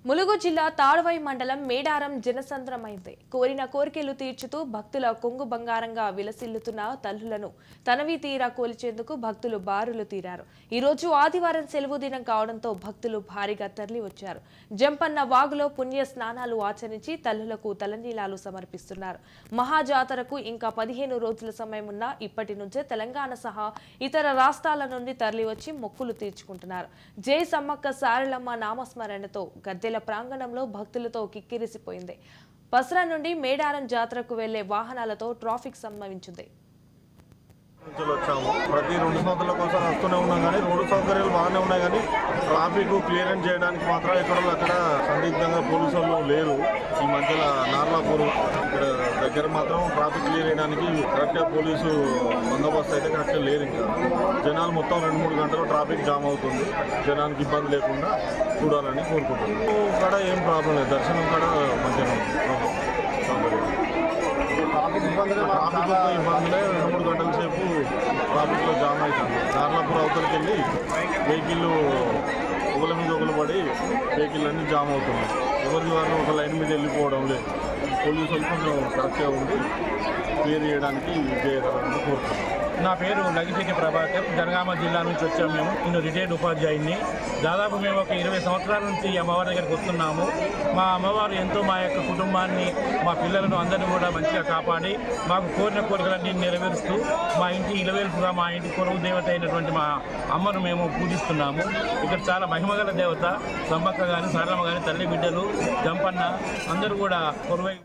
ములుగు జిల్లా తాడవై మండలం మేడారం జనసంద్రమైంది. కోరిన కోరికలు తీర్చుతూ భక్తుల కొంగు బంగారంగా విలసిల్లుతున్న తల్లులను తనవి తీరా కోల్చేందుకు భక్తులు బారులు తీరారు. ఈ రోజు ఆదివారం సెలవు దినం కావడంతో భక్తులు భారీగా తరలి వచ్చారు. జంపన్న వాగులో పుణ్య స్నానాలు ఆచరించి తల్లులకు తలనీలాలు సమర్పిస్తున్నారు. మహాజాతరకు ఇంకా 15 రోజుల సమయం ఉన్నా ఇప్పటి నుంచే తెలంగాణ సహా ఇతర రాష్ట్రాల నుండి తరలివచ్చి మొక్కులు తీర్చుకుంటున్నారు. జై సమ్మక్క సారలమ్మ నామస్మరణతో గద్దెల ప్రాంగణంలో భక్తులతో కిక్కిరిసిపోయింది. పసరా నుండి మేడారం జాతరకు వెళ్లే వాహనాలతో ట్రాఫిక్ సంభవించింది. వచ్చాము ప్రతి 2 సంవత్సరాల కోసం వస్తూనే ఉన్నాం కానీ రోడ్డు సౌకర్యాలు బాగానే ఉన్నాయి కానీ ట్రాఫిక్ క్లియరెన్స్ చేయడానికి మాత్రం ఎక్కడ అక్కడ సందిగ్ధంగా పోలీసు వాళ్ళు లేరు. ఈ మధ్యలో నార్లాపూర్ ఇక్కడ దగ్గర మాత్రం ట్రాఫిక్ క్లియర్ చేయడానికి కరెక్ట్గా పోలీసు బందోబస్తు అయితే కరెక్ట్గా లేరు. ఇంకా జనాలు మొత్తం 2-3 గంటలు ట్రాఫిక్ జామ్ అవుతుంది. జనానికి ఇబ్బంది లేకుండా చూడాలని కోరుకుంటున్నాం. ఇక్కడ ఏం ప్రాబ్లం లేదు, దర్శనం కూడా మంచిగా ట్రాఫిక్ ఇబ్బందులే 2-3 గంటల సేపు ట్రాఫిక్లో జామ్ అవుతుంది. నార్లాపూర్ అవతలకి వెళ్ళి వెహికల్ ఒకరి మీద ఒకరు పడి వెహికల్ అన్నీ జామ్ అవుతుంది. ఎవరికి వారిని ఒక లైన్ మీద వెళ్ళిపోవడం లేదు. పోలీసులు కొంచెం కరెక్ట్గా ఉండి క్లియర్ చేయడానికి చేయగలరని కోరుతున్నాం. నా పేరు లగిశెట్టి ప్రభాకర్, జనగామ జిల్లా నుంచి వచ్చాము. నేను రిటైర్డ్ ఉపాధ్యాయుడిని. దాదాపు మేము ఒక 20 సంవత్సరాల నుంచి ఈ అమ్మవారి దగ్గరికి వస్తున్నాము. మా అమ్మవారు ఎంతో మా యొక్క కుటుంబాన్ని, మా పిల్లలను అందరినీ కూడా మంచిగా కాపాడి మాకు కోరిన కోరికలన్నీ నెరవేరుస్తూ మా ఇంటి ఇలవేల్పుగా మా ఇంటి కొరువు దేవత అయినటువంటి మా అమ్మను మేము పూజిస్తున్నాము. ఇక్కడ చాలా మహిమగల దేవత సమ్మక్క కానీ సారలమ్మ కానీ తల్లి బిడ్డలు జంపన్న అందరూ కూడా కొరువై